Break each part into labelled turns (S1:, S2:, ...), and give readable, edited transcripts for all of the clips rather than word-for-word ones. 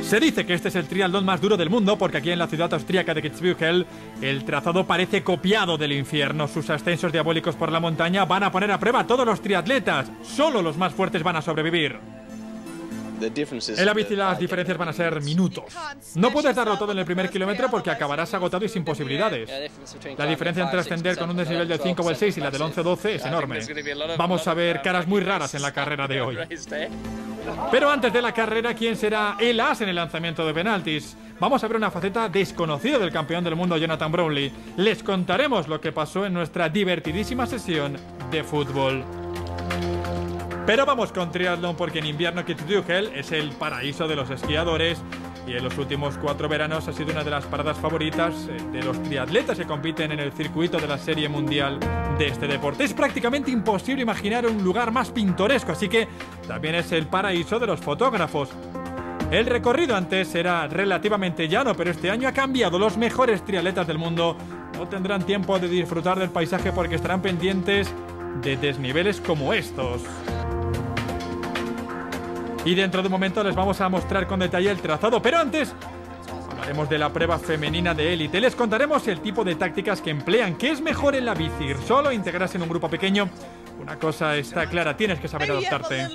S1: Se dice que este es el triatlón más duro del mundo porque aquí en la ciudad austríaca de Kitzbühel el trazado parece copiado del infierno. Sus ascensos diabólicos por la montaña van a poner a prueba a todos los triatletas. Solo los más fuertes van a sobrevivir. En la bici las diferencias van a ser minutos. No puedes darlo todo en el primer kilómetro porque acabarás agotado y sin posibilidades. La diferencia entre ascender con un desnivel del 5 o el 6 y la del 11 o 12 es enorme. Vamos a ver caras muy raras en la carrera de hoy. Pero antes de la carrera, ¿quién será el as en el lanzamiento de penaltis? Vamos a ver una faceta desconocida del campeón del mundo Jonathan Brownlee. Les contaremos lo que pasó en nuestra divertidísima sesión de fútbol. Pero vamos con triatlón porque en invierno Kitzbühel es el paraíso de los esquiadores y en los últimos 4 veranos ha sido una de las paradas favoritas de los triatletas que compiten en el circuito de la Serie Mundial de este deporte. Es prácticamente imposible imaginar un lugar más pintoresco, así que también es el paraíso de los fotógrafos. El recorrido antes era relativamente llano, pero este año ha cambiado. Los mejores triatletas del mundo no tendrán tiempo de disfrutar del paisaje porque estarán pendientes de desniveles como estos. Y dentro de un momento les vamos a mostrar con detalle el trazado, pero antes hablaremos de la prueba femenina de élite. Les contaremos el tipo de tácticas que emplean. ¿Qué es mejor en la bici? ¿Ir solo, integrarse en un grupo pequeño? Una cosa está clara, tienes que saber adaptarte.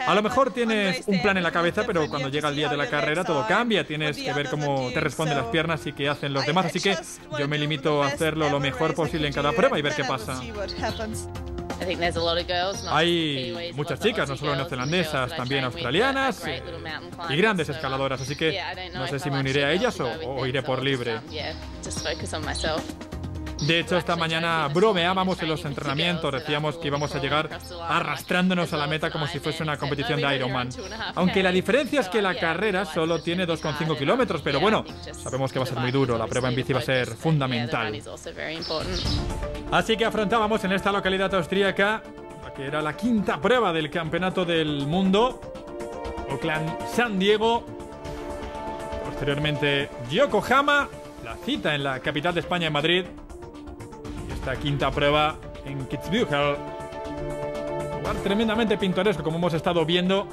S1: A lo mejor tienes un plan en la cabeza, pero cuando llega el día de la carrera todo cambia. Tienes que ver cómo te responden las piernas y qué hacen los demás. Así que yo me limito a hacerlo lo mejor posible en cada prueba y ver qué pasa. Hay muchas chicas, no solo neozelandesas, también australianas y grandes escaladoras, así que no sé si me uniré a ellas o iré por libre. De hecho, esta mañana bromeábamos en los entrenamientos, decíamos que íbamos a llegar arrastrándonos a la meta como si fuese una competición de Ironman. Aunque la diferencia es que la carrera solo tiene 2,5 kilómetros, pero bueno, sabemos que va a ser muy duro, la prueba en bici va a ser fundamental. Así que afrontábamos en esta localidad austríaca, la que era la 5ª prueba del Campeonato del Mundo, Oakland San Diego, posteriormente Yokohama, la cita en la capital de España, en Madrid, esta 5ª prueba en Kitzbühel, lugar tremendamente pintoresco como hemos estado viendo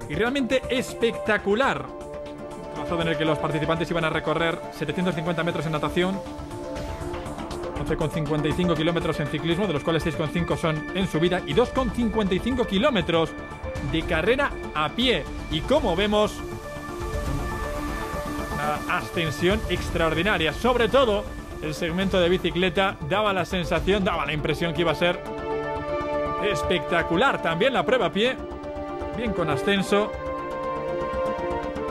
S1: y realmente espectacular. Un trazado en el que los participantes iban a recorrer 750 metros en natación, 11,55 kilómetros en ciclismo, de los cuales 6,5 son en subida y 2,55 kilómetros de carrera a pie. Y como vemos, una ascensión extraordinaria, sobre todo el segmento de bicicleta daba la sensación, daba la impresión que iba a ser espectacular. También la prueba a pie, bien con ascenso.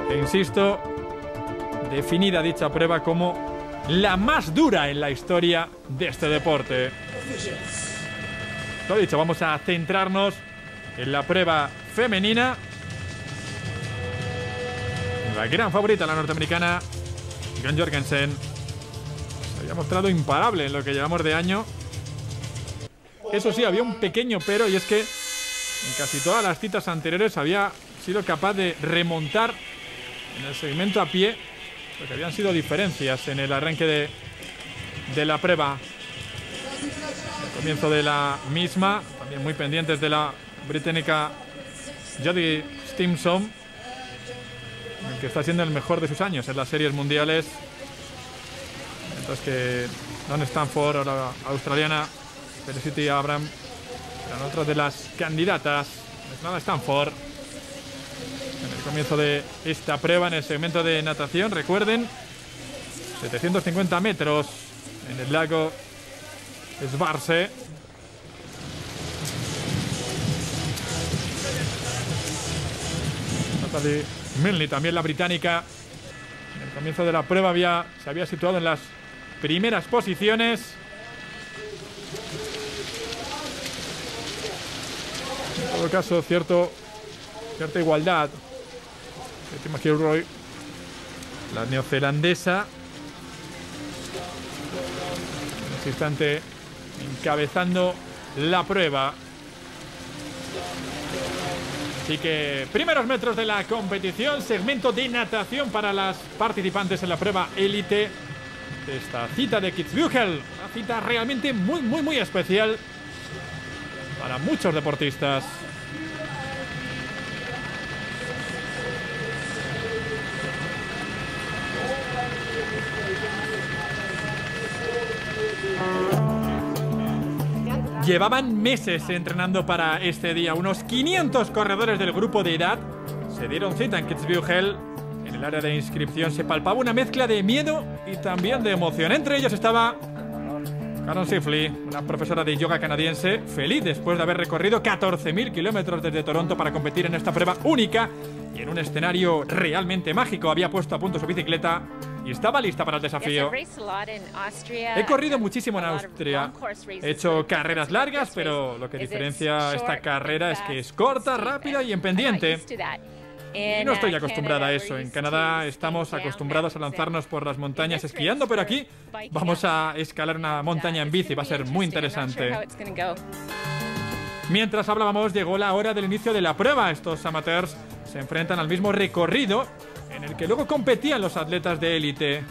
S1: E insisto, definida dicha prueba como la más dura en la historia de este deporte. Lo dicho, vamos a centrarnos en la prueba femenina. La gran favorita, la norteamericana Gunn Jorgensen. Ha mostrado imparable en lo que llevamos de año. Eso sí, había un pequeño pero, y es que en casi todas las citas anteriores había sido capaz de remontar en el segmento a pie, porque habían sido diferencias en el arranque de la prueba. El comienzo de la misma, también muy pendientes de la británica Jodie Stimson, que está siendo el mejor de sus años en las series mundiales. Mientras que Dawn Stanford, la australiana Felicity Abram, eran otras de las candidatas. Dawn Stanford en el comienzo de esta prueba en el segmento de natación. Recuerden, 750 metros en el lago Schwarze. Natalie Milne, también la británica, en el comienzo de la prueba se había situado en las primeras posiciones. En todo caso, cierta igualdad. Tim McIlroy, la neozelandesa, en este instante encabezando la prueba. Así que primeros metros de la competición, segmento de natación para las participantes en la prueba élite de esta cita de Kitzbühel. Una cita realmente muy especial para muchos deportistas. Llevaban meses entrenando para este día. Unos 500 corredores del grupo de edad se dieron cita en Kitzbühel. En el área de inscripción se palpaba una mezcla de miedo y también de emoción. Entre ellos estaba Caron Sifley, una profesora de yoga canadiense, feliz después de haber recorrido 14.000 kilómetros desde Toronto para competir en esta prueba única y en un escenario realmente mágico. Había puesto a punto su bicicleta y estaba lista para el desafío. He corrido muchísimo en Austria, he hecho carreras largas, pero lo que diferencia esta carrera es que es corta, rápida y en pendiente. Y no estoy acostumbrada a eso. En Canadá estamos acostumbrados a lanzarnos por las montañas esquiando, pero aquí vamos a escalar una montaña en bici. Va a ser muy interesante. Mientras hablábamos, llegó la hora del inicio de la prueba. Estos amateurs se enfrentan al mismo recorrido en el que luego competían los atletas de élite.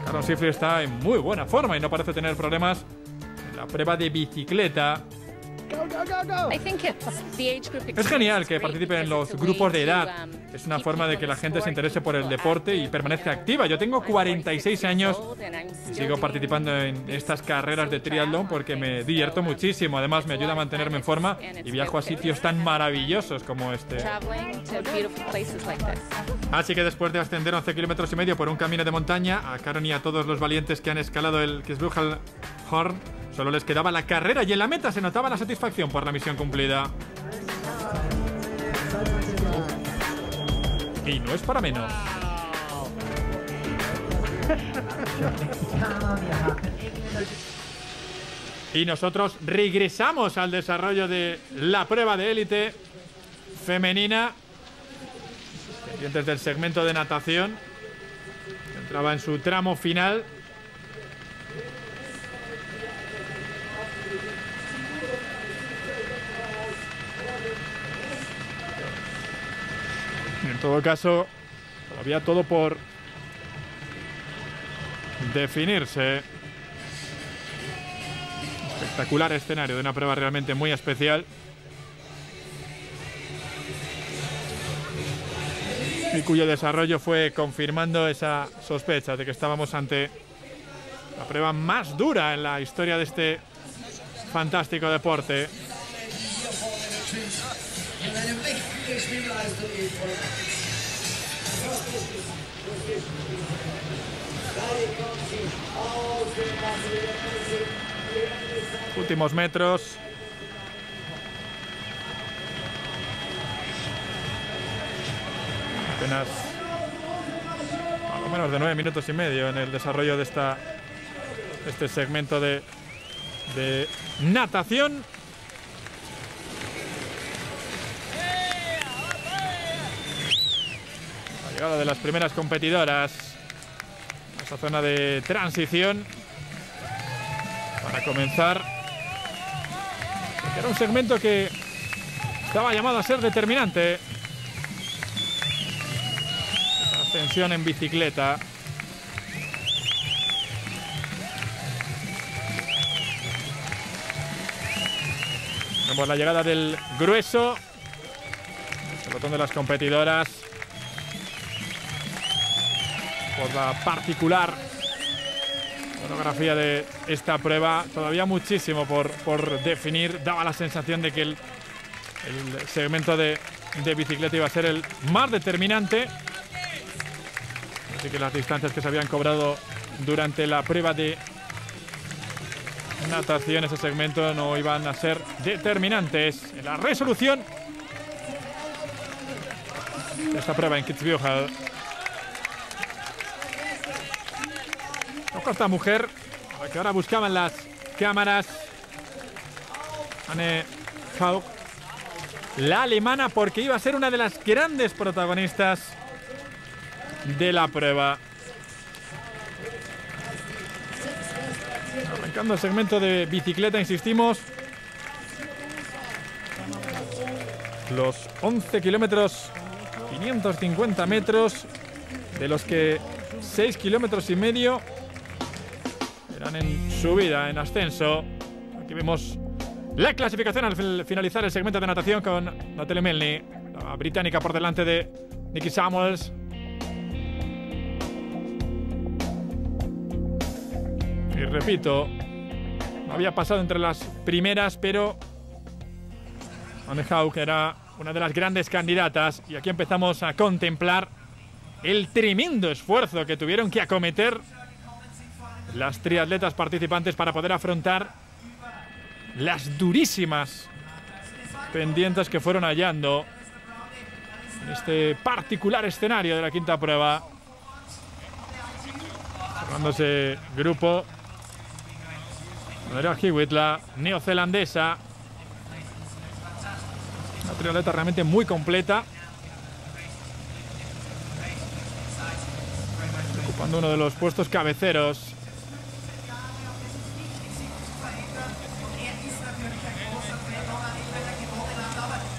S1: Caron Sifley está en muy buena forma y no parece tener problemas en la prueba de bicicleta. Es genial que participen en los grupos de edad. Es una forma de que la gente se interese por el deporte y permanezca activa. Yo tengo 46 años y sigo participando en estas carreras de triatlón porque me divierto muchísimo. Además, me ayuda a mantenerme en forma y viajo a sitios tan maravillosos como este. Así que después de ascender 11,5 kilómetros por un camino de montaña, a Caron y a todos los valientes que han escalado el Kitzbühel Horn solo les quedaba la carrera y en la meta se notaba la satisfacción por la misión cumplida. Y no es para menos. Y nosotros regresamos al desarrollo de la prueba de élite femenina. Pendientes del segmento de natación. Entraba en su tramo final. En todo caso, todavía todo por definirse. Espectacular escenario de una prueba realmente muy especial. Y cuyo desarrollo fue confirmando esa sospecha de que estábamos ante la prueba más dura en la historia de este fantástico deporte. Últimos metros. Apenas algo menos de 9 minutos y medio en el desarrollo de este segmento de natación. La llegada de las primeras competidoras a esa zona de transición para comenzar. Era un segmento que estaba llamado a ser determinante. Esa ascensión en bicicleta. Vemos la llegada del grueso. El pelotón de las competidoras. Por la particular fotografía de esta prueba, todavía muchísimo por definir. Daba la sensación de que el segmento de bicicleta iba a ser el más determinante. Así que las distancias que se habían cobrado durante la prueba de natación, ese segmento, no iban a ser determinantes en la resolución de esta prueba en Kitzbühel. Ojo a esta mujer, a la que ahora buscaban las cámaras. Anne Haug, la alemana, porque iba a ser una de las grandes protagonistas de la prueba. Arrancando el segmento de bicicleta, insistimos. Los 11 kilómetros, 550 metros, de los que 6,5 kilómetros eran en subida, en ascenso. Aquí vemos la clasificación al finalizar el segmento de natación con Natalie Melny, la británica, por delante de Nikki Samuels. Y repito, No había pasado entre las primeras, pero Anne Haug era una de las grandes candidatas. Y aquí empezamos a contemplar el tremendo esfuerzo que tuvieron que acometer las triatletas participantes para poder afrontar las durísimas pendientes que fueron hallando en este particular escenario de la quinta prueba. Formándose grupo. Andrea Hewitt, la neozelandesa. Una triatleta realmente muy completa. Ocupando uno de los puestos cabeceros.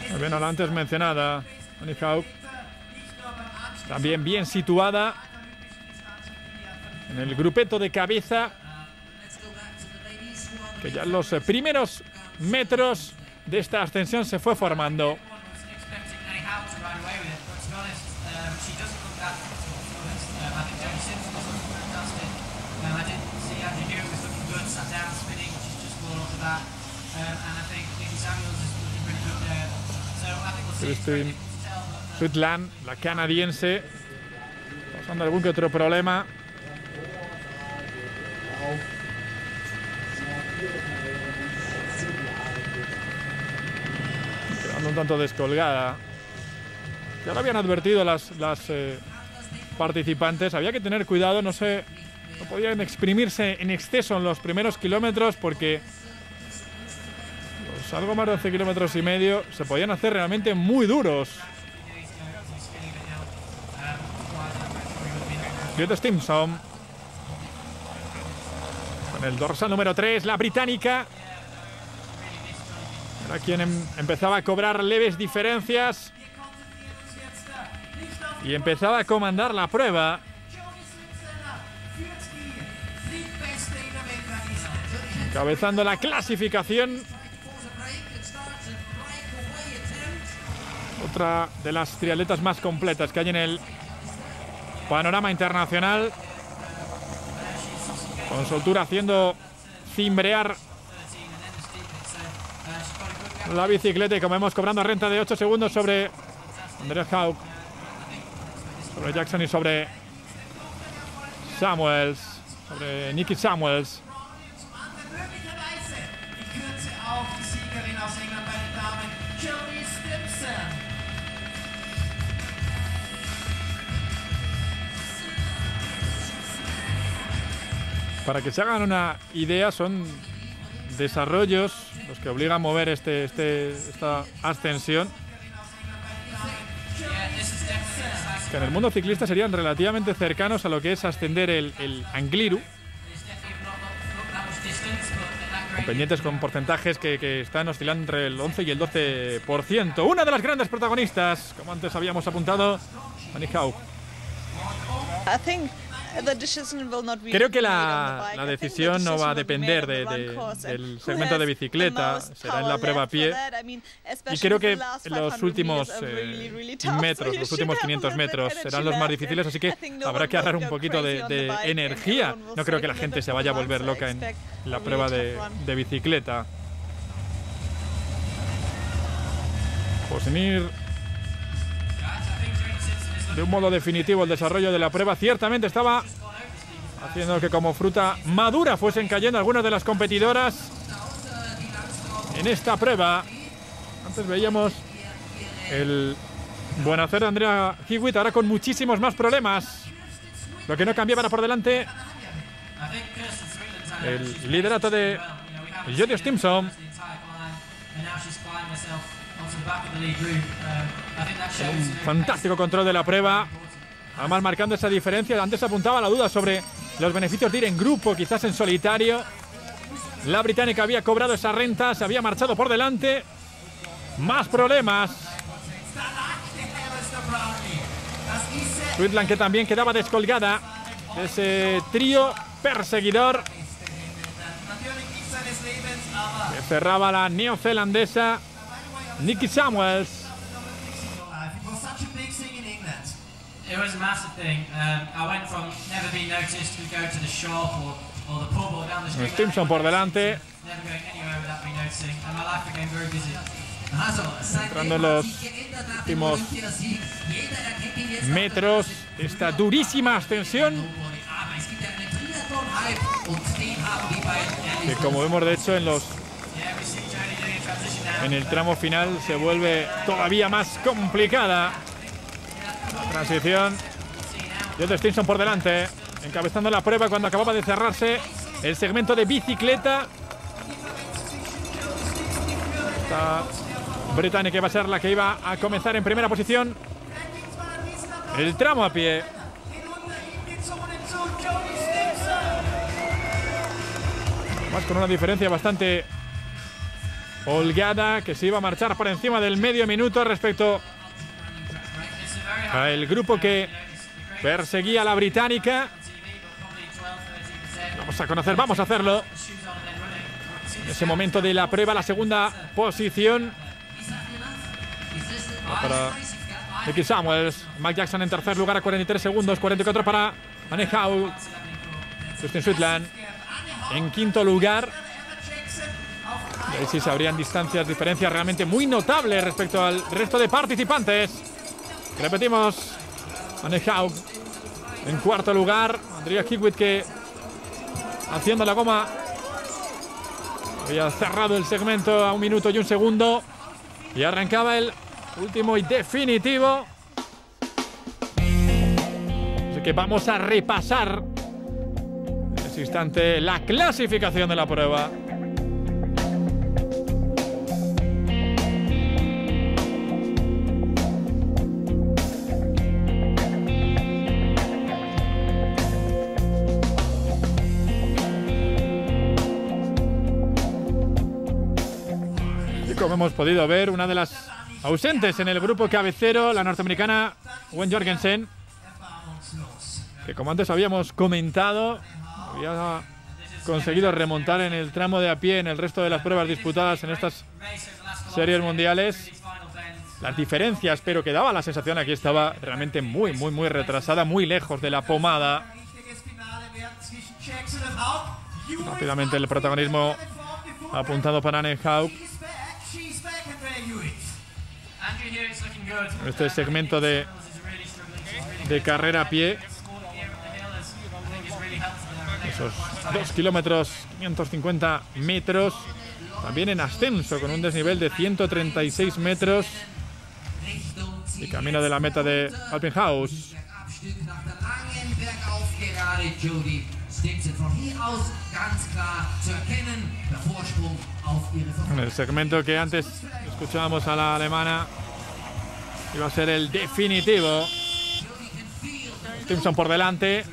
S1: Muy bien, a la antes mencionada Anne Haug. También bien situada en el grupeto de cabeza, que ya en los primeros metros de esta ascensión se fue formando. Christine Sutherland, la canadiense, pasando algún que otro problema. Quedando un tanto descolgada. Ya lo habían advertido las participantes. Había que tener cuidado, no podían exprimirse en exceso en los primeros kilómetros, porque los algo más de 11 kilómetros y medio se podían hacer realmente muy duros. Grete Stimson con el dorsal número 3, la británica. Era quien empezaba a cobrar leves diferencias y empezaba a comandar la prueba. Encabezando la clasificación. Otra de las triatletas más completas que hay en el panorama internacional. Con soltura haciendo cimbrear la bicicleta, y como vemos, cobrando renta de 8 segundos sobre Andrea Haug, sobre Jackson y sobre Samuels, sobre Nikki Samuels. Para que se hagan una idea, son desarrollos los que obligan a mover esta ascensión, que en el mundo ciclista serían relativamente cercanos a lo que es ascender el Angliru, con pendientes con porcentajes que están oscilando entre el 11 y el 12%. Una de las grandes protagonistas, como antes habíamos apuntado, Anne Haug. Creo que la decisión no va a depender del segmento de bicicleta, será en la prueba a pie. Y creo que los últimos metros, los últimos 500 metros serán los más difíciles, así que habrá que agarrar un poquito de energía. No creo que la gente se vaya a volver loca en la prueba de bicicleta. Pues sin ir de un modo definitivo el desarrollo de la prueba, ciertamente estaba haciendo que como fruta madura fuesen cayendo algunas de las competidoras en esta prueba. Antes veíamos el buen hacer de Andrea Hewitt, ahora con muchísimos más problemas. Lo que no cambiaba era por delante el liderato de Jodie Stimson. Un fantástico control de la prueba, además marcando esa diferencia. Antes apuntaba la duda sobre los beneficios de ir en grupo, quizás en solitario. La británica había cobrado esa renta, se había marchado por delante. Más problemas. Sutherland, que también quedaba descolgada de ese trío perseguidor que cerraba la neozelandesa Nikki Samuels.
S2: It was a massive thing. I went from never being noticed to go to the shop or
S1: Stimson por delante. Entrando en los últimos metros. Esta durísima ascensión. Que como vemos de hecho en el tramo final se vuelve todavía más complicada. La transición. Jody Stimson por delante, encabezando la prueba cuando acababa de cerrarse el segmento de bicicleta. Esta británica va a ser la que iba a comenzar en primera posición el tramo a pie. Más con una diferencia bastante holgada, que se iba a marchar por encima del medio minuto respecto al grupo que perseguía a la británica. Vamos a hacerlo. En ese momento de la prueba, la segunda posición para Nicky Samuels. Mac Jackson en tercer lugar a 43 segundos. 44 para Anne Haug. Justin Sweetland en quinto lugar. Y ahí sí se abrían diferencias realmente muy notables respecto al resto de participantes. Repetimos, Anne Haug en cuarto lugar. Andrea Kiewit, que haciendo la goma había cerrado el segmento a 1 minuto y 1 segundo. Y arrancaba el último y definitivo. Así que vamos a repasar en ese instante la clasificación de la prueba. Como hemos podido ver, una de las ausentes en el grupo cabecero, la norteamericana Gwen Jorgensen, que como antes habíamos comentado, había conseguido remontar en el tramo de a pie en el resto de las pruebas disputadas en estas series mundiales. Las diferencias, pero que daba la sensación, aquí estaba realmente muy retrasada, muy lejos de la pomada. Rápidamente el protagonismo apuntado para Anne Haug. Este segmento de carrera a pie, esos 2 kilómetros 550 metros, también en ascenso con un desnivel de 136 metros y camino de la meta de Alpenhaus. En el segmento que antes escuchábamos a la alemana, iba a ser el definitivo. Stimson por delante.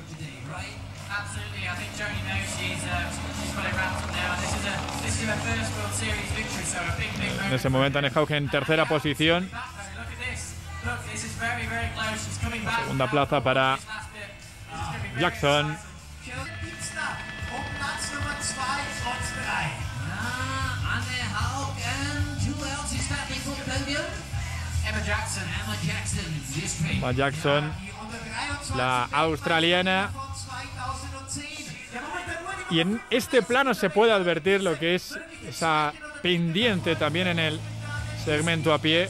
S1: En ese momento Anne Haug en tercera posición. La segunda plaza para Jackson. Emma Jackson, la australiana. Y en este plano se puede advertir lo que es esa pendiente también en el segmento a pie,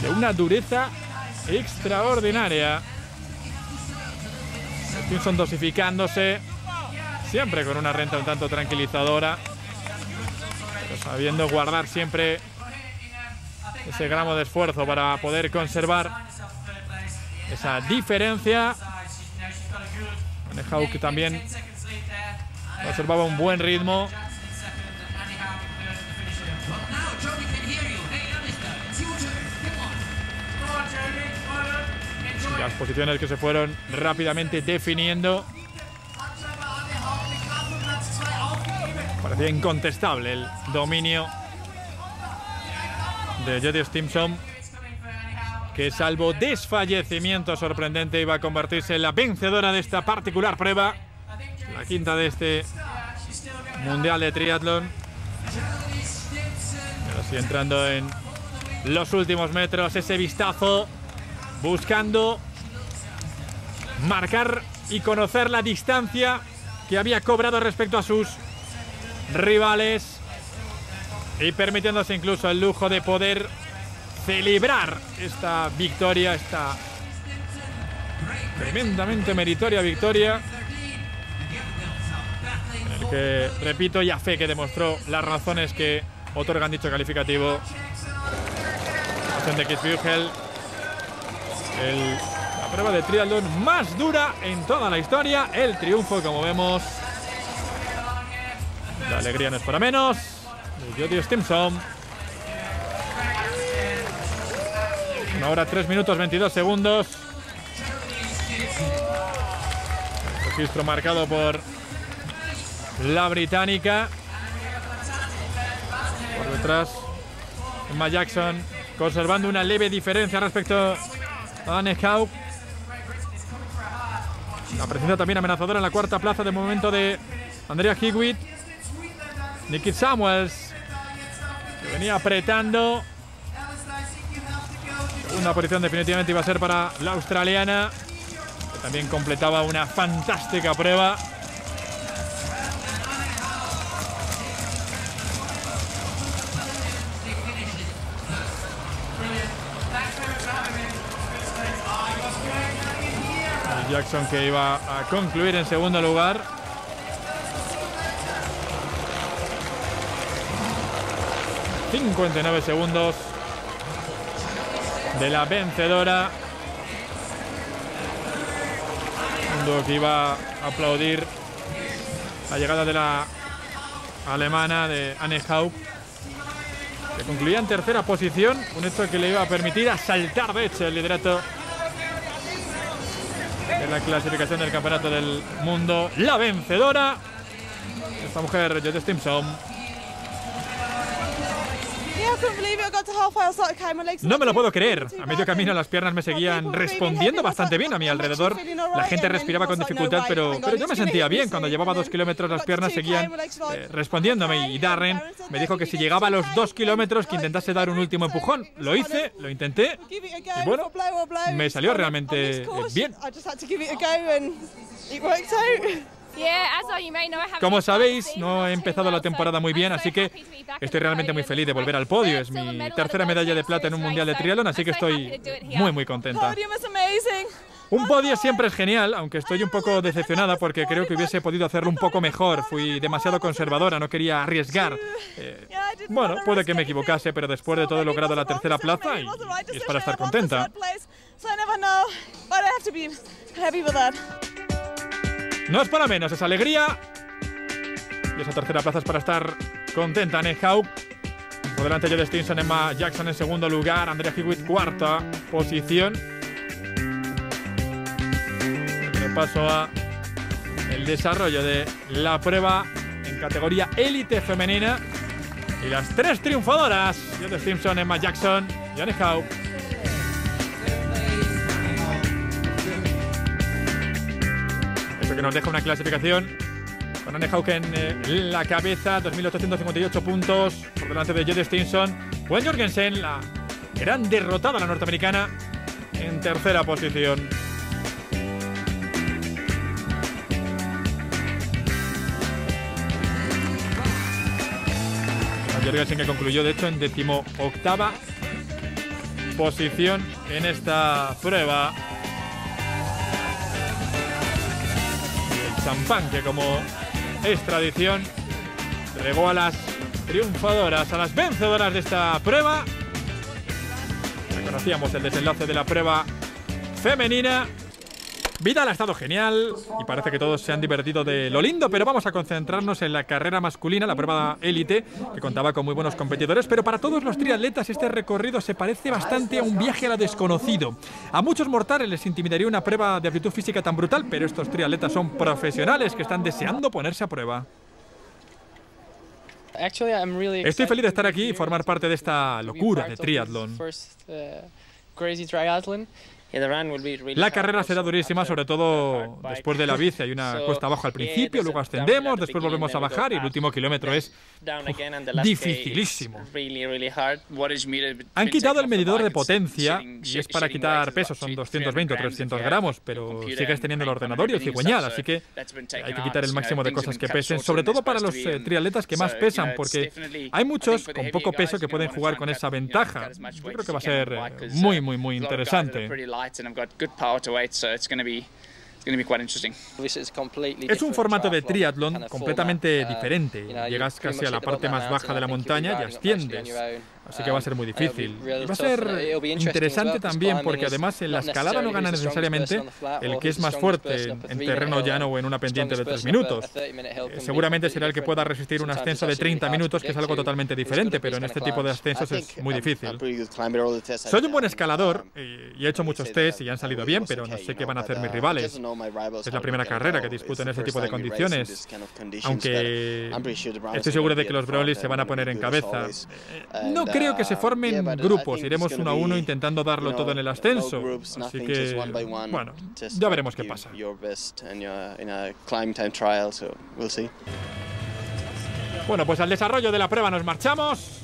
S1: de una dureza extraordinaria. Stimson dosificándose, siempre con una renta un tanto tranquilizadora, pero sabiendo guardar siempre ese gramo de esfuerzo para poder conservar esa diferencia. Anne Haug, que también observaba un buen ritmo. Las posiciones que se fueron rápidamente definiendo. Parecía incontestable el dominio de Jody Stimson, que salvo desfallecimiento sorprendente iba a convertirse en la vencedora de esta particular prueba, la quinta de este Mundial de Triatlón. Pero sí, entrando en los últimos metros, ese vistazo buscando marcar y conocer la distancia que había cobrado respecto a sus rivales y permitiéndose incluso el lujo de poder celebrar esta victoria, esta tremendamente meritoria victoria, en el que, repito, y a fe que demostró las razones que otorgan dicho calificativo. De Kitzbühel, la prueba de triatlón más dura en toda la historia. El triunfo, como vemos, la alegría no es para menos, de Jody Stimson. 1 hora 3 minutos 22 segundos. Registro marcado por la británica. Por detrás, Emma Jackson, conservando una leve diferencia respecto a Anne Haug. La presencia también amenazadora en la cuarta plaza de momento de Andrea Higwitt. Nikki Samuels, que venía apretando. Segunda posición definitivamente iba a ser para la australiana, que también completaba una fantástica prueba. Jackson, que iba a concluir en segundo lugar. ...59 segundos de la vencedora. Un dúo que iba a aplaudir la llegada de la alemana, de Anne Haug, que concluía en tercera posición, un hecho que le iba a permitir asaltar de hecho el liderato de la clasificación del campeonato del mundo. La vencedora, esta mujer, Jody Stimson. No me lo puedo creer. A medio camino las piernas me seguían respondiendo bastante bien a mi alrededor. La gente respiraba con dificultad, pero yo me sentía bien. Cuando llevaba 2 kilómetros las piernas seguían respondiéndome. Y Darren me dijo que si llegaba a los 2 kilómetros que intentase dar un último empujón. Lo hice, lo intenté y bueno, me salió realmente bien. Como sabéis, no he empezado la temporada muy bien, así que estoy realmente muy feliz de volver al podio. Es mi tercera medalla de plata en un mundial de triatlón, así que estoy muy contenta. Un podio siempre es genial, aunque estoy un poco decepcionada porque creo que hubiese podido hacerlo un poco mejor. Fui demasiado conservadora, no quería arriesgar. Bueno, puede que me equivocase, pero después de todo he logrado la tercera plaza y es para estar contenta. No es para menos esa alegría. Y esa tercera plaza es para estar contenta. Anne Haug por delante de Jody Stimson, Emma Jackson en segundo lugar, Andrea Higwitt cuarta posición. Paso a el desarrollo de la prueba en categoría élite femenina. Y las 3 triunfadoras, Jody Stimson, Emma Jackson y Anne Haug. Que nos deja una clasificación con Anne Haug en la cabeza, 2.858 puntos por delante de Jody Stimson. Gwen Jorgensen, la gran derrotada, la norteamericana, en tercera posición. Jorgensen, que concluyó de hecho en 18ª posición en esta prueba. Champán, que como es tradición, regó a las triunfadoras, a las vencedoras de esta prueba. Reconocíamos el desenlace de la prueba femenina. Vidal ha estado genial y parece que todos se han divertido de lo lindo, pero vamos a concentrarnos en la carrera masculina, la prueba élite, que contaba con muy buenos competidores, pero para todos los triatletas este recorrido se parece bastante a un viaje a lo desconocido. A muchos mortales les intimidaría una prueba de aptitud física tan brutal, pero estos triatletas son profesionales que están deseando ponerse a prueba. Estoy feliz de estar aquí y formar parte de esta locura de triatlón. La carrera será durísima, sobre todo después de la bici. Hay una cuesta abajo al principio, luego ascendemos, después volvemos a bajar y el último kilómetro es dificilísimo. Han quitado el medidor de potencia y es para quitar peso, son 220 o 300 gramos, pero sigues teniendo el ordenador y el cigüeñal, así que hay que quitar el máximo de cosas que pesen, sobre todo para los triatletas que más pesan, porque hay muchos con poco peso que pueden jugar con esa ventaja. Yo creo que va a ser muy interesante. Es un formato de triatlón completamente diferente. Llegas casi a la parte más baja de la montaña y asciendes. Así que va a ser muy difícil. Y va a ser interesante también porque además en la escalada no gana necesariamente el que es más fuerte en terreno llano o en una pendiente de 3 minutos. Seguramente será el que pueda resistir un ascenso de 30 minutos, que es algo totalmente diferente, pero en este tipo de ascensos es muy difícil. Soy un buen escalador y he hecho muchos tests y han salido bien, pero no sé qué van a hacer mis rivales. Es la primera carrera que disputo en ese tipo de condiciones, aunque estoy seguro de que los Brownlees se van a poner en cabeza. No creo que se formen grupos, iremos uno a uno intentando darlo todo en el ascenso, así que, bueno, ya veremos qué pasa. Bueno, pues al desarrollo de la prueba nos marchamos.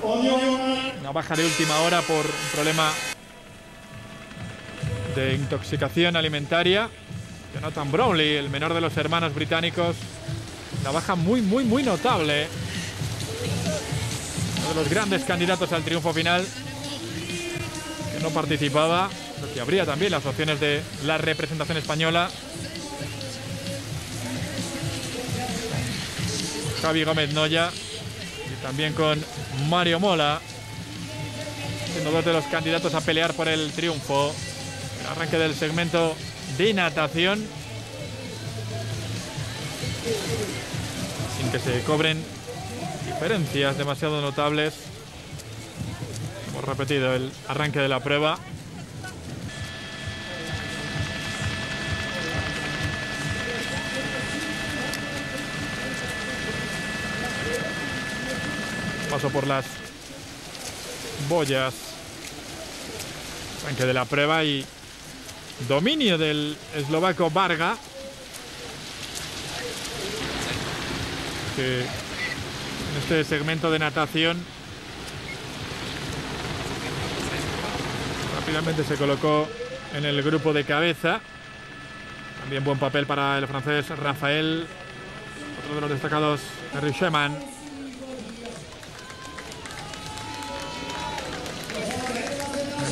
S1: Una baja de última hora por un problema de intoxicación alimentaria. Jonathan Brownlee, el menor de los hermanos británicos. Una baja muy notable. Uno de los grandes candidatos al triunfo final, que no participaba, lo que habría también las opciones de la representación española. Javi Gómez Noya y también con Mario Mola, siendo dos de los candidatos a pelear por el triunfo. El arranque del segmento de natación, sin que se cobren diferencias demasiado notables. Hemos repetido el arranque de la prueba. Paso por las boyas. Arranque de la prueba y dominio del eslovaco Varga, que en este segmento de natación rápidamente se colocó en el grupo de cabeza. También buen papel para el francés Rafael, otro de los destacados, Henry Schemann.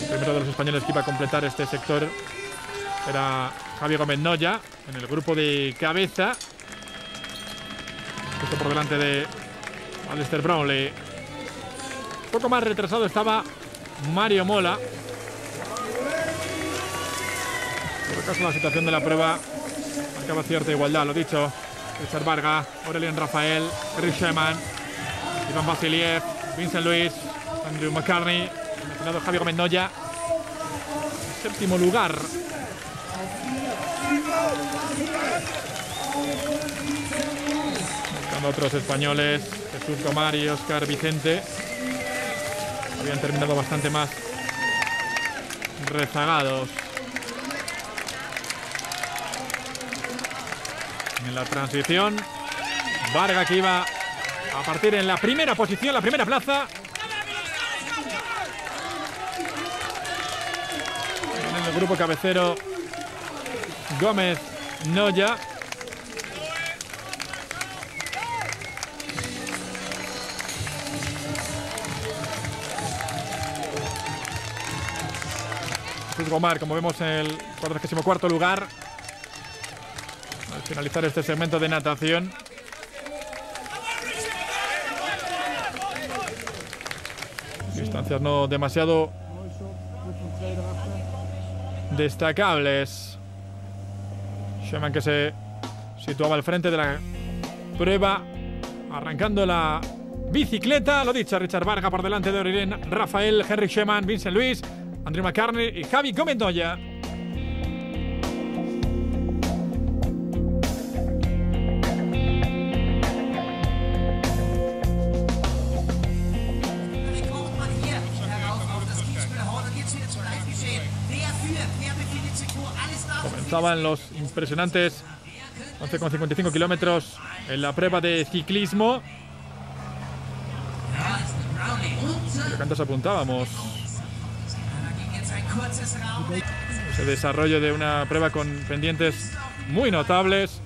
S1: El primero de los españoles que iba a completar este sector era Javi Gómez Noya en el grupo de cabeza. Esto por delante de Alistair Brownlee. Un poco más retrasado estaba Mario Mola. Por el caso, la situación de la prueba marcaba cierta igualdad, lo dicho. Richard Varga, Aurelien Rafael, Henry Schemann, Iván Vasiliev, Vincent Luis, Andrew McCartney, el mencionado Javi Gómez Noya. Séptimo lugar. Buscando otros españoles, Jesús Comar y Óscar Vicente. Habían terminado bastante más rezagados. En la transición, Varga, que iba a partir en la primera posición, la primera plaza. En el grupo cabecero, Gómez Noya. Jesús Gomar, como vemos, en el 44º lugar. Al finalizar este segmento de natación. Distancias no demasiado destacables. Schemann, que se situaba al frente de la prueba, arrancando la bicicleta. Lo dicho, Richard Varga por delante de Aurelien Rafael, Henry Schemann, Vincent Luis, Andrew McCartney y Javi Gómez Noya. estaban los impresionantes 11,55 kilómetros en la prueba de ciclismo. ¿Qué cantos apuntábamos? Ese desarrollo de una prueba con pendientes muy notables.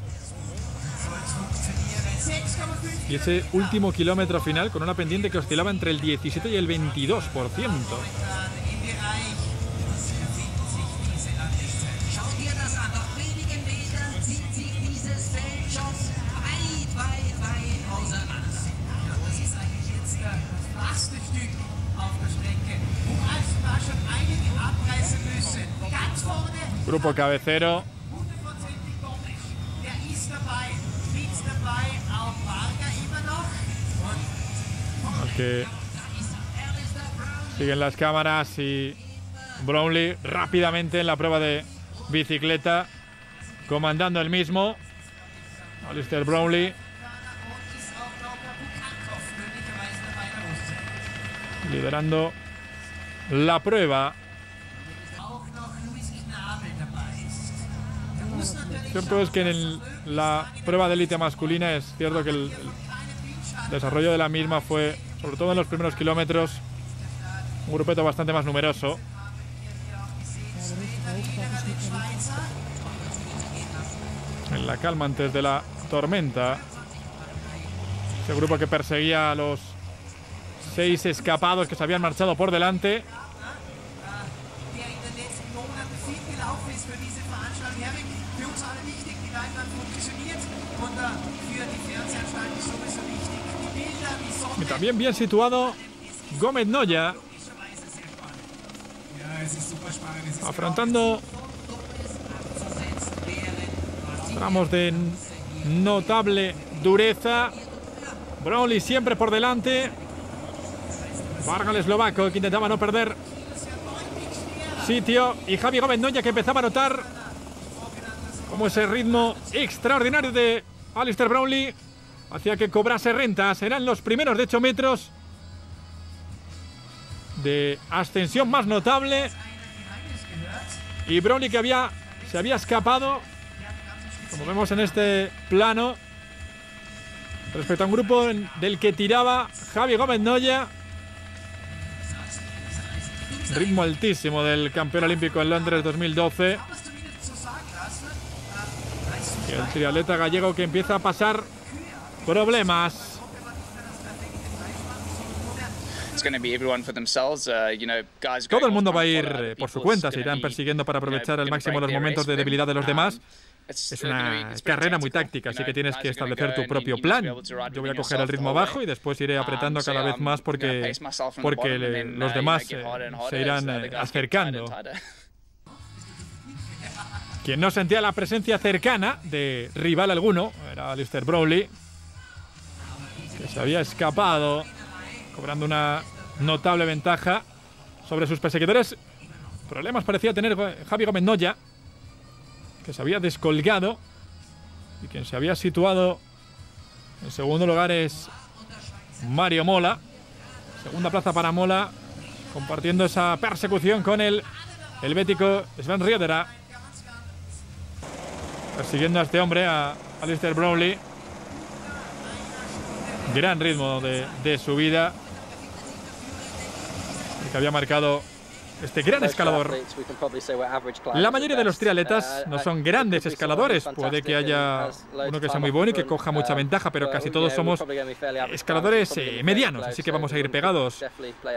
S1: Y ese último kilómetro final con una pendiente que oscilaba entre el 17 y el 22%. Grupo cabecero. Que siguen las cámaras y Brownlee rápidamente en la prueba de bicicleta, comandando el mismo. Alistair Brownlee liderando la prueba. Cierto es que en la prueba de élite masculina es cierto que el desarrollo de la misma fue, sobre todo en los primeros kilómetros, un grupeto bastante más numeroso. En la calma antes de la tormenta. Ese grupo que perseguía a los 6 escapados que se habían marchado por delante. Y también bien situado Gómez Noya, afrontando tramos de notable dureza. Brownlee siempre por delante. Varga el eslovaco que intentaba no perder sitio. Y Javi Gómez Noya que empezaba a notar como ese ritmo extraordinario de Alistair Brownlee hacía que cobrase rentas. Eran los primeros de 8 metros de ascensión más notable. Y Brownlee que se había escapado, como vemos en este plano, respecto a un grupo del que tiraba Javi Gómez Noya. Ritmo altísimo del campeón olímpico en Londres 2012. Y el triatleta gallego que empieza a pasar problemas. Todo el mundo va a ir por su cuenta, se irán persiguiendo para aprovechar al máximo los momentos de debilidad de los demás. Es una carrera muy táctica, así que tienes que establecer tu propio plan. Yo voy a coger el ritmo bajo y después iré apretando cada vez más porque los demás se irán acercando. Quien no sentía la presencia cercana de rival alguno era Alistair Brownlee, que se había escapado, cobrando una notable ventaja sobre sus perseguidores. Problemas parecía tener Javi Gómez Noya, que se había descolgado, y quien se había situado en segundo lugar es Mario Mola. Segunda plaza para Mola, compartiendo esa persecución con el helvético Sven Riedera, persiguiendo a este hombre, a Alistair Brownlee. Gran ritmo de subida, el que había marcado este gran escalador. La mayoría de los triatletas no son grandes escaladores. Puede que haya uno que sea muy bueno y que coja mucha ventaja, pero casi todos somos escaladores medianos, así que vamos a ir pegados.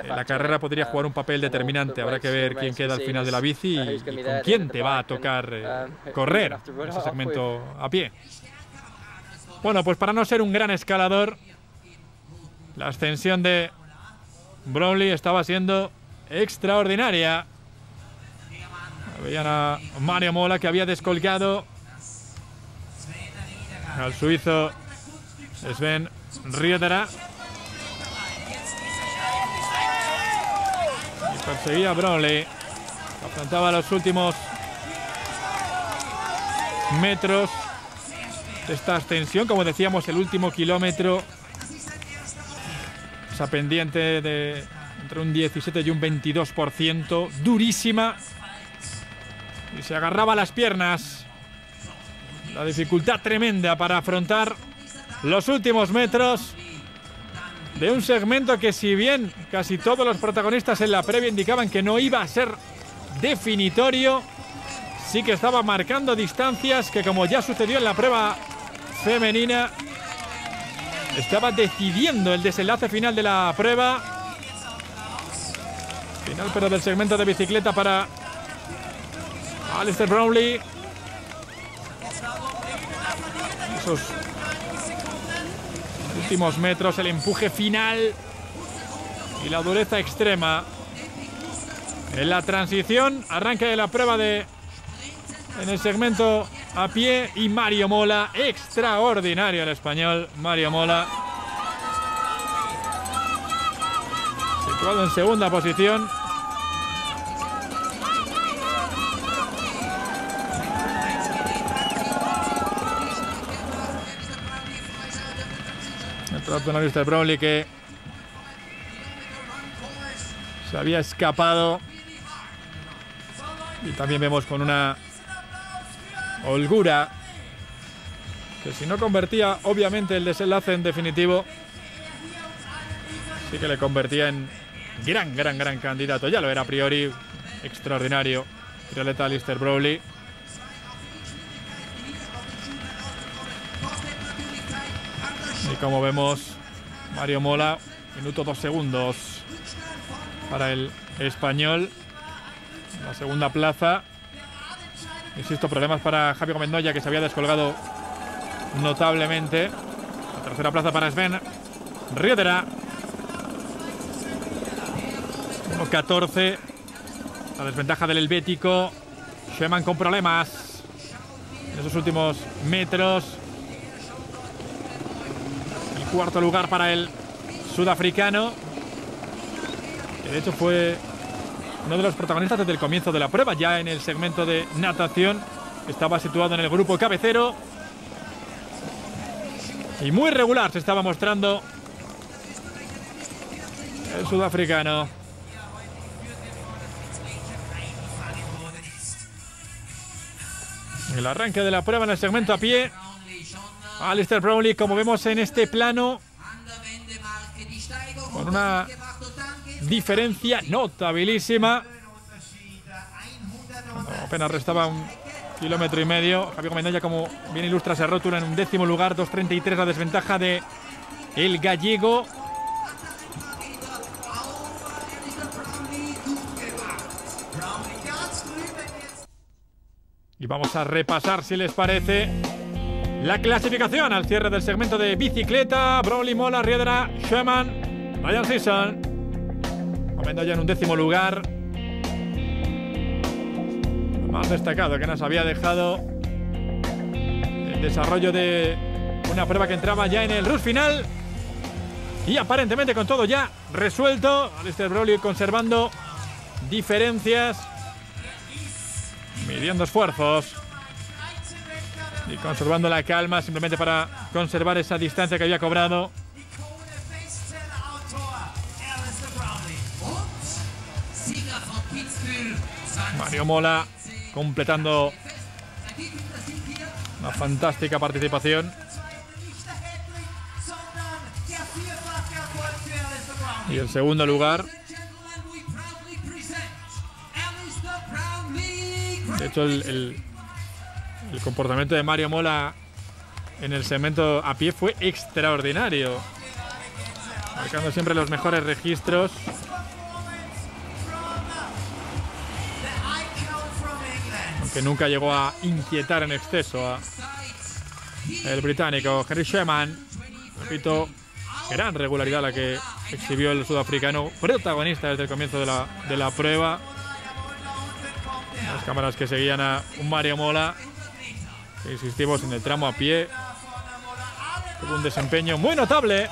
S1: La carrera podría jugar un papel determinante. Habrá que ver quién queda al final de la bici y con quién te va a tocar correr ese segmento a pie. Bueno, pues para no ser un gran escalador, la ascensión de Brownlee estaba siendo extraordinaria. Veían a Mario Mola, que había descolgado al suizo Sven Riedera, y perseguía a Brownlee. Afrontaba los últimos metros de esta ascensión, como decíamos, el último kilómetro, esa pendiente de entre un 17 y un 22%, durísima, y se agarraba a las piernas. La dificultad tremenda para afrontar los últimos metros de un segmento que, si bien casi todos los protagonistas en la previa indicaban que no iba a ser definitorio, sí que estaba marcando distancias que, como ya sucedió en la prueba femenina, estaba decidiendo el desenlace final de la prueba. Final, pero del segmento de bicicleta para Alistair Brownlee. Esos últimos metros, el empuje final y la dureza extrema en la transición. Arranque de la prueba en el segmento a pie, y Mario Mola, extraordinario el español Mario Mola, situado en segunda posición. El penalista de Brownlee, que se había escapado, y también vemos con una holgura que, si no convertía obviamente el desenlace en definitivo, sí que le convertía en gran candidato. Ya lo era a priori. Extraordinario triatleta Alistair Brownlee. Y como vemos, Mario Mola, minuto 2 segundos para el español. La segunda plaza. Insisto, problemas para Javi Gómez Noya, que se había descolgado notablemente. La tercera plaza para Sven Riedera. 1.14. La desventaja del helvético. Sheman con problemas en esos últimos metros. El cuarto lugar para el sudafricano, que de hecho fue uno de los protagonistas desde el comienzo de la prueba. Ya en el segmento de natación estaba situado en el grupo cabecero y muy regular se estaba mostrando el sudafricano. El arranque de la prueba en el segmento a pie. Alistair Brownlee, como vemos en este plano, con una diferencia notabilísima. Apenas restaba 1,5 kilómetros. Javier Gómez Noya, como bien ilustra esa rótula, en un 10º lugar. 2.33 la desventaja de el gallego. Y vamos a repasar, si les parece, la clasificación al cierre del segmento de bicicleta. Brownlee, Mola, Riedera, Sheman, Ryan Sisson. Gómez Noya en un 10º lugar. Lo más destacado que nos había dejado el desarrollo de una prueba que entraba ya en el rush final. Y aparentemente con todo ya resuelto. Alistair Brownlee conservando diferencias, midiendo esfuerzos y conservando la calma, simplemente para conservar esa distancia que había cobrado. Mario Mola completando una fantástica participación. Y el segundo lugar, de hecho, el comportamiento de Mario Mola en el segmento a pie fue extraordinario, marcando siempre los mejores registros. Aunque nunca llegó a inquietar en exceso a el británico Henry Sheman. Repito, gran regularidad la que exhibió el sudafricano, protagonista desde el comienzo de la prueba. Las cámaras que seguían a un Mario Mola, que, insistimos, en el tramo a pie tuvo un desempeño muy notable,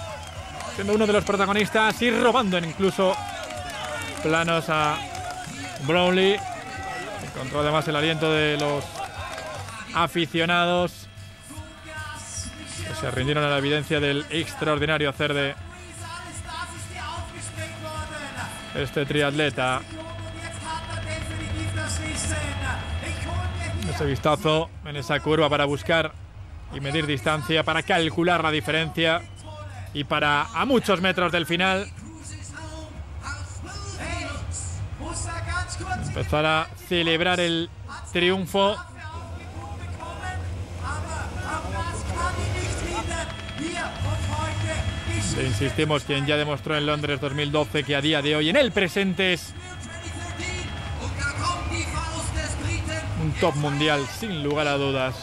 S1: siendo uno de los protagonistas y robando incluso planos a Brownlee. Encontró además el aliento de los aficionados, que se rindieron a la evidencia del extraordinario hacer de este triatleta. Ese vistazo en esa curva para buscar y medir distancia, para calcular la diferencia y para, a muchos metros del final, empezar a celebrar el triunfo. E insistimos, quien ya demostró en Londres 2012 que a día de hoy, en el presente, es un top mundial sin lugar a dudas.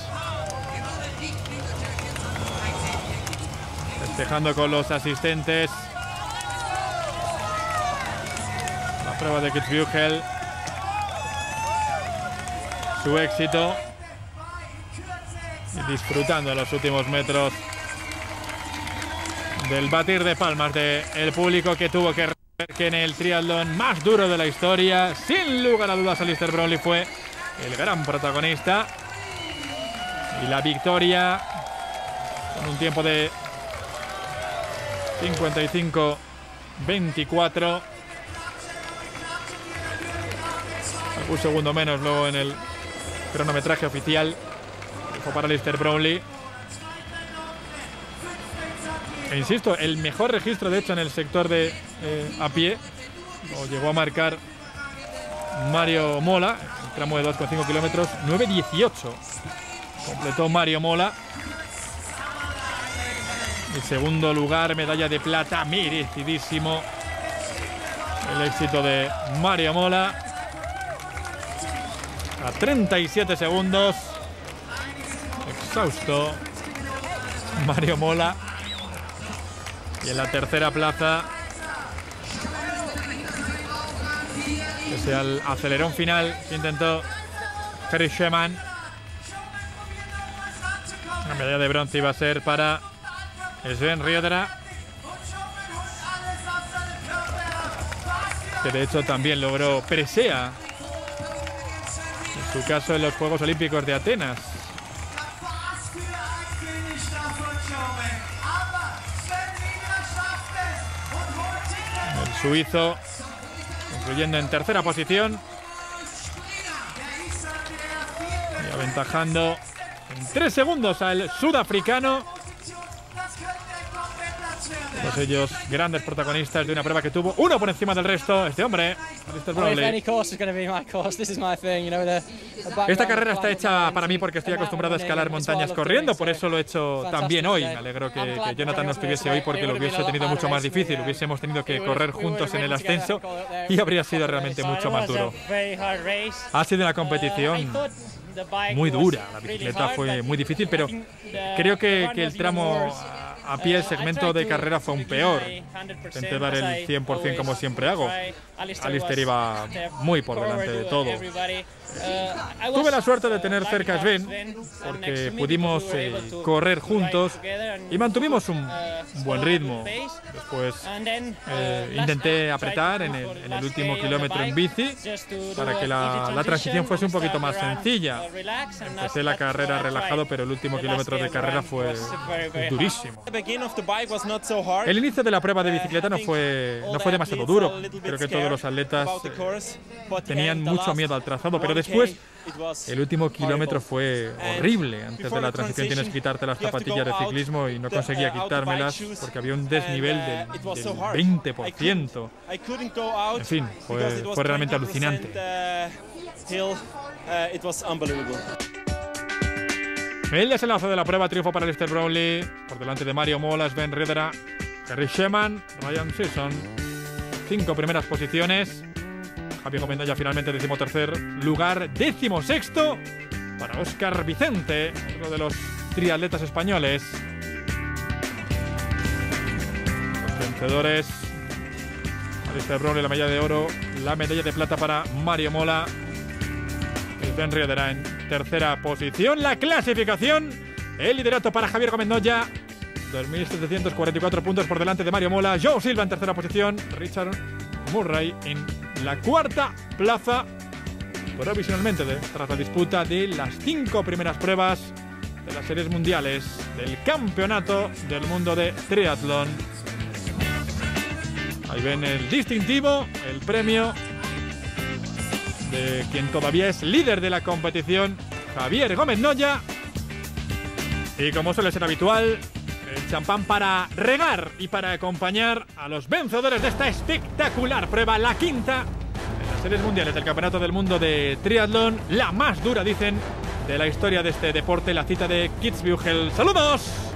S1: Festejando con los asistentes la prueba de Kitzbühel, su éxito, y disfrutando en los últimos metros del batir de palmas del público que tuvo que en el triatlón más duro de la historia. Sin lugar a dudas, Alistair Brownlee fue el gran protagonista, y la victoria con un tiempo de 55-24, un segundo menos luego en el cronometraje oficial. Fue para Alistair Brownlee. E insisto, el mejor registro de hecho en el sector de a pie lo llegó a marcar Mario Mola, el tramo de 2,5 kilómetros, 9:18 completó Mario Mola. El segundo lugar, medalla de plata, merecidísimo el éxito de Mario Mola. A 37 segundos, exhausto Mario Mola. Y en la tercera plaza, pese al acelerón final que intentó Harry Schemann, la medalla de bronce iba a ser para Sven Riedera, que de hecho también logró presea, en su caso en los Juegos Olímpicos de Atenas. El suizo concluyendo en tercera posición y aventajando en 3 segundos al sudafricano. Todos ellos grandes protagonistas de una prueba que tuvo uno por encima del resto. Este hombre, Alistair Brownlee. Esta carrera está hecha para mí porque estoy acostumbrado a escalar montañas corriendo, por eso lo he hecho también hoy. Me alegro que Jonathan no estuviese hoy porque lo hubiese tenido mucho más difícil. Hubiésemos tenido que correr juntos en el ascenso y habría sido realmente mucho más duro. Ha sido una competición muy dura. La bicicleta fue muy difícil, pero creo que el tramo a pie, el segmento de carrera, fue un peor. Intenté dar el 100% como siempre hago. Alistair iba muy por delante de todo. Tuve la suerte de tener cerca a Sven porque pudimos correr juntos y mantuvimos un buen ritmo. Después intenté apretar en el último kilómetro en bici para que la transición fuese un poquito más sencilla. Empecé la carrera relajado, pero el último kilómetro de carrera fue durísimo. El inicio de la prueba de bicicleta no fue demasiado duro. Creo que todos los atletas tenían mucho miedo al trazado, pero después el último kilómetro fue horrible. Antes de la transición tienes que quitarte las zapatillas de ciclismo y no conseguía quitármelas porque había un desnivel del 20%. En fin, fue realmente alucinante. El desenlace de la prueba: triunfo para Alistair Brownlee por delante de Mario Mola, Sven Riedera, Harry Schemann, Ryan Sisson. 5 primeras posiciones. Javier Mendoya finalmente 13º lugar. 16º para Óscar Vicente, uno de los triatletas españoles. Los vencedores: Alistair Brownlee, la medalla de oro, la medalla de plata para Mario Mola, Sven Riedera en tercera posición. La clasificación: el liderato para Javier Mendoya, 2.744 puntos por delante de Mario Mola. Joe Silva en tercera posición. Richard Murray en la cuarta plaza, provisionalmente tras la disputa de las 5 primeras pruebas de las series mundiales del Campeonato del Mundo de Triatlón. Ahí ven el distintivo, el premio de quien todavía es líder de la competición, Javier Gómez Noya. Y como suele ser habitual, el champán para regar y para acompañar a los vencedores de esta espectacular prueba, la quinta en las series mundiales del Campeonato del Mundo de Triatlón, la más dura, dicen, de la historia de este deporte, la cita de Kitzbühel. ¡Saludos!